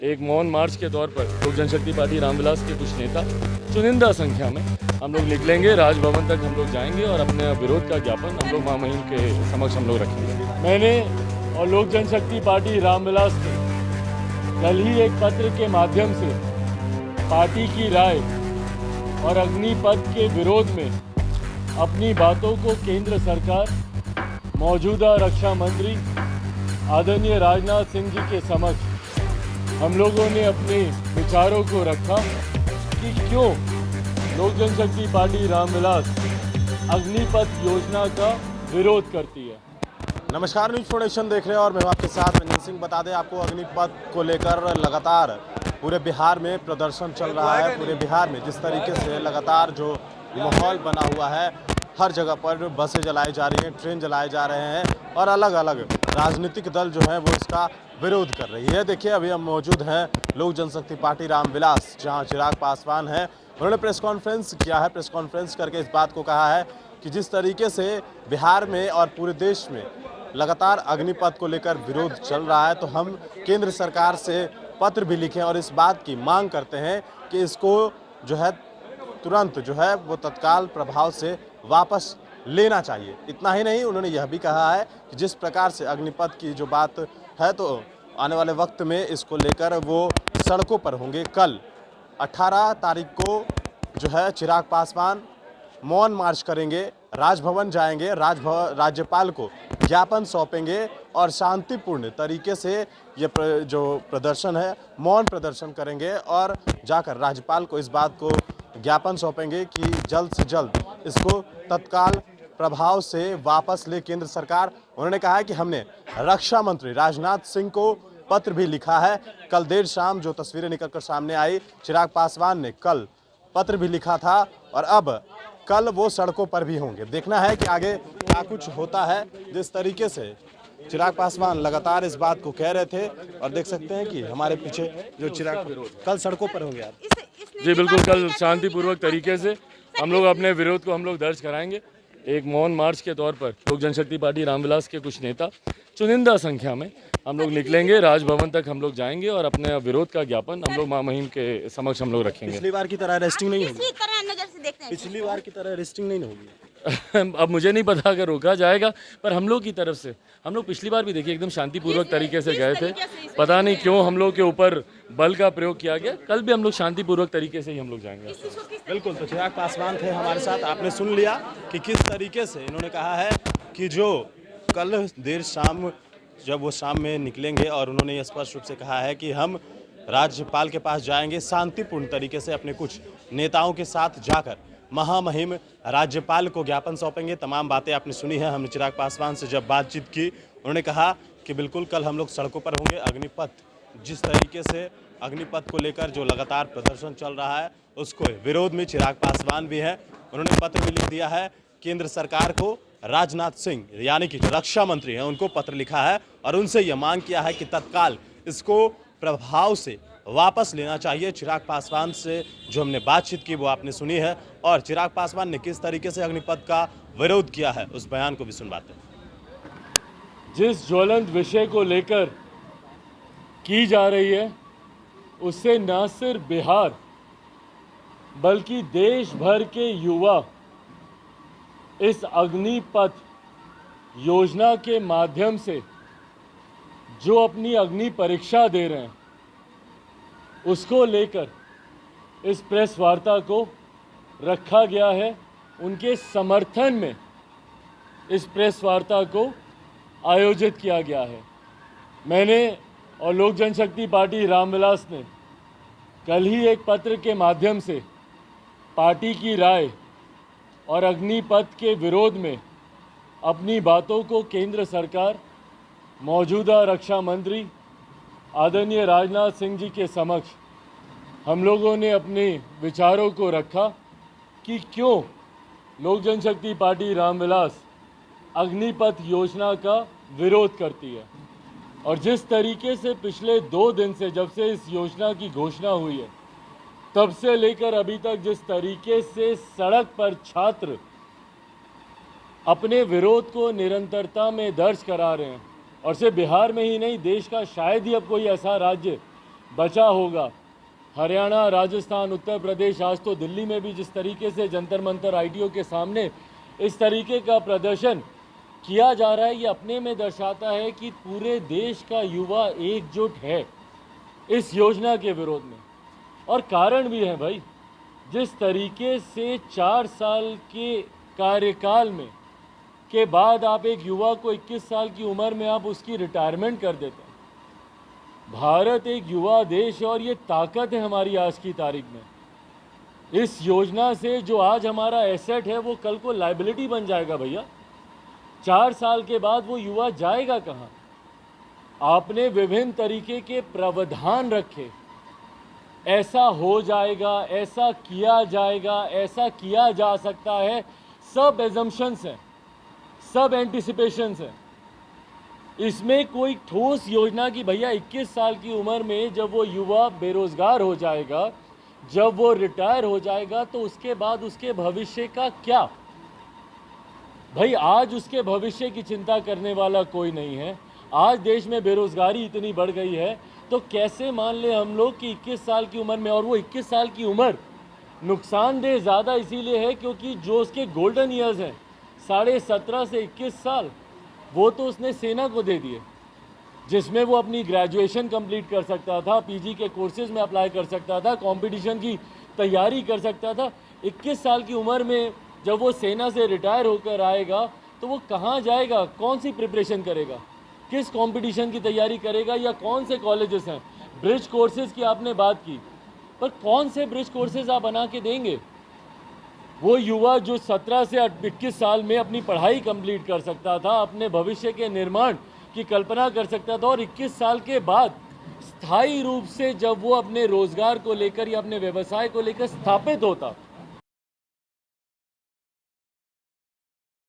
एक मौन मार्च के तौर पर लोक जनशक्ति पार्टी रामविलास के कुछ नेता चुनिंदा संख्या में हम लोग निकलेंगे, राजभवन तक हम लोग जाएंगे और अपने विरोध का ज्ञापन हम लोग महामहिम के समक्ष हम लोग रखेंगे। मैंने और लोक जनशक्ति पार्टी रामविलास ने कल ही एक पत्र के माध्यम से पार्टी की राय और अग्निपथ के विरोध में अपनी बातों को केंद्र सरकार, मौजूदा रक्षा मंत्री आदरणीय राजनाथ सिंह जी के समक्ष हम लोगों ने अपने विचारों को रखा कि क्यों लोक जनशक्ति पार्टी रामविलास अग्निपथ योजना का विरोध करती है। नमस्कार, न्यूज प्रोडक्शन देख रहे हैं और मैं आपके साथ रंजन सिंह। बता दें आपको, अग्निपथ को लेकर लगातार पूरे बिहार में प्रदर्शन चल रहा है। पूरे बिहार में जिस तरीके से लगातार जो माहौल बना हुआ है, हर जगह पर बसें जलाई जा रही हैं, ट्रेन जलाए जा रहे हैं और अलग अलग राजनीतिक दल जो है वो इसका विरोध कर रही है। देखिए, अभी हम मौजूद हैं लोक जनशक्ति पार्टी रामविलास, जहां चिराग पासवान हैं। उन्होंने प्रेस कॉन्फ्रेंस किया है। प्रेस कॉन्फ्रेंस करके इस बात को कहा है कि जिस तरीके से बिहार में और पूरे देश में लगातार अग्निपथ को लेकर विरोध चल रहा है, तो हम केंद्र सरकार से पत्र भी लिखे और इस बात की मांग करते हैं कि इसको जो है तुरंत जो है वो तत्काल प्रभाव से वापस लेना चाहिए। इतना ही नहीं, उन्होंने यह भी कहा है कि जिस प्रकार से अग्निपथ की जो बात है, तो आने वाले वक्त में इसको लेकर वो सड़कों पर होंगे। कल 18 तारीख को जो है चिराग पासवान मौन मार्च करेंगे, राजभवन जाएंगे, राज्यपाल को ज्ञापन सौंपेंगे और शांतिपूर्ण तरीके से ये जो प्रदर्शन है, मौन प्रदर्शन करेंगे और जाकर राज्यपाल को इस बात को ज्ञापन सौंपेंगे कि जल्द से जल्द इसको तत्काल प्रभाव से वापस ले केंद्र सरकार। उन्होंने कहा है कि हमने रक्षा मंत्री राजनाथ सिंह को पत्र भी लिखा है। कल देर शाम जो तस्वीरें निकलकर सामने आई, चिराग पासवान ने कल पत्र भी लिखा था और अब कल वो सड़कों पर भी होंगे। देखना है कि आगे क्या कुछ होता है। जिस तरीके से चिराग पासवान लगातार इस बात को कह रहे थे और देख सकते हैं कि हमारे पीछे जो चिराग कल सड़कों पर होंगे। आप जी बिल्कुल, कल शांतिपूर्वक तरीके से हम लोग अपने विरोध को हम लोग दर्ज कराएंगे। एक मौन मार्च के तौर पर लोक जनशक्ति पार्टी रामविलास के कुछ नेता चुनिंदा संख्या में हम लोग निकलेंगे, राजभवन तक हम लोग जाएंगे और अपने विरोध का ज्ञापन हम लोग महामहिम के समक्ष हम लोग रखेंगे। पिछली बार की तरह अरेस्टिंग नहीं होगी। पिछली बार की तरह अरेस्टिंग नहीं होगी। अब मुझे नहीं पता अगर रोका जाएगा, पर हम लोग की तरफ से हम लोग पिछली बार भी देखिए एकदम शांतिपूर्वक तरीके से गए थे। पता नहीं क्यों हम लोग के ऊपर बल का प्रयोग किया गया। कल भी हम लोग शांतिपूर्वक तरीके से ही हम लोग जाएंगे। बिल्कुल, तो चिराग पासवान थे हमारे साथ। आपने सुन लिया कि किस तरीके से इन्होंने कहा है कि जो कल देर शाम जब वो शाम में निकलेंगे और उन्होंने स्पष्ट रूप से कहा है कि हम राज्यपाल के पास जाएंगे, शांतिपूर्ण तरीके से अपने कुछ नेताओं के साथ जाकर महामहिम राज्यपाल को ज्ञापन सौंपेंगे। तमाम बातें आपने सुनी है। हमने चिराग पासवान से जब बातचीत की, उन्होंने कहा कि बिल्कुल कल हम लोग सड़कों पर होंगे। अग्निपथ, जिस तरीके से अग्निपथ को लेकर जो लगातार प्रदर्शन चल रहा है, उसको विरोध में चिराग पासवान भी हैं। उन्होंने पत्र भी लिख दिया है केंद्र सरकार को। राजनाथ सिंह यानी कि जो रक्षा मंत्री हैं, उनको पत्र लिखा है और उनसे यह मांग किया है कि तत्काल इसको प्रभाव से वापस लेना चाहिए। चिराग पासवान से जो हमने बातचीत की वो आपने सुनी है और चिराग पासवान ने किस तरीके से अग्निपथ का विरोध किया है, उस बयान को भी सुनवाते हैं। जिस ज्वलंत विषय को लेकर की जा रही है, उससे न सिर्फ बिहार बल्कि देश भर के युवा इस अग्निपथ योजना के माध्यम से जो अपनी अग्नि परीक्षा दे रहे हैं, उसको लेकर इस प्रेस वार्ता को रखा गया है। उनके समर्थन में इस प्रेस वार्ता को आयोजित किया गया है। मैंने और लोक जनशक्ति पार्टी रामविलास ने कल ही एक पत्र के माध्यम से पार्टी की राय और अग्निपथ के विरोध में अपनी बातों को केंद्र सरकार, मौजूदा रक्षा मंत्री आदरणीय राजनाथ सिंह जी के समक्ष हम लोगों ने अपने विचारों को रखा कि क्यों लोक जनशक्ति पार्टी रामविलास अग्निपथ योजना का विरोध करती है। और जिस तरीके से पिछले 2 दिन से, जब से इस योजना की घोषणा हुई है, तब से लेकर अभी तक जिस तरीके से सड़क पर छात्र अपने विरोध को निरंतरता में दर्ज करा रहे हैं, और सिर्फ बिहार में ही नहीं, देश का शायद ही अब कोई ऐसा राज्य बचा होगा। हरियाणा, राजस्थान, उत्तर प्रदेश, आज तो दिल्ली में भी जिस तरीके से जंतर मंतर आईटीओ के सामने इस तरीके का प्रदर्शन किया जा रहा है, ये अपने में दर्शाता है कि पूरे देश का युवा एकजुट है इस योजना के विरोध में। और कारण भी है भाई, जिस तरीके से 4 साल के कार्यकाल में के बाद आप एक युवा को 21 साल की उम्र में आप उसकी रिटायरमेंट कर देते हैं। भारत एक युवा देश है और ये ताकत है हमारी आज की तारीख में। इस योजना से जो आज हमारा एसेट है वो कल को लायबिलिटी बन जाएगा भैया। 4 साल के बाद वो युवा जाएगा कहाँ? आपने विभिन्न तरीके के प्रावधान रखे, ऐसा हो जाएगा, ऐसा किया जाएगा, ऐसा किया जा सकता है, सब एजम्पशंस हैं, सब एंटिसिपेशंस हैं। इसमें कोई ठोस योजना की भैया 21 साल की उम्र में जब वो युवा बेरोजगार हो जाएगा, जब वो रिटायर हो जाएगा, तो उसके बाद उसके भविष्य का क्या? भाई आज उसके भविष्य की चिंता करने वाला कोई नहीं है। आज देश में बेरोजगारी इतनी बढ़ गई है, तो कैसे मान ले हम लोग कि 21 साल की उम्र में, और वो 21 साल की उम्र नुकसानदेह ज़्यादा इसीलिए है क्योंकि जो उसके गोल्डन ईयर्स हैं 17.5 से 21 साल, वो तो उसने सेना को दे दिए, जिसमें वो अपनी ग्रेजुएशन कंप्लीट कर सकता था, पीजी के कोर्सेज में अप्लाई कर सकता था, कंपटीशन की तैयारी कर सकता था। 21 साल की उम्र में जब वो सेना से रिटायर होकर आएगा तो वो कहाँ जाएगा? कौन सी प्रिपरेशन करेगा? किस कंपटीशन की तैयारी करेगा? या कौन से कॉलेजेस हैं? ब्रिज कोर्सेज की आपने बात की, पर कौन से ब्रिज कोर्सेज आप बना के देंगे? वो युवा जो 17 से 21 साल में अपनी पढ़ाई कंप्लीट कर सकता था, अपने भविष्य के निर्माण की कल्पना कर सकता था, और 21 साल के बाद स्थायी रूप से जब वो अपने रोजगार को लेकर या अपने व्यवसाय को लेकर स्थापित होता,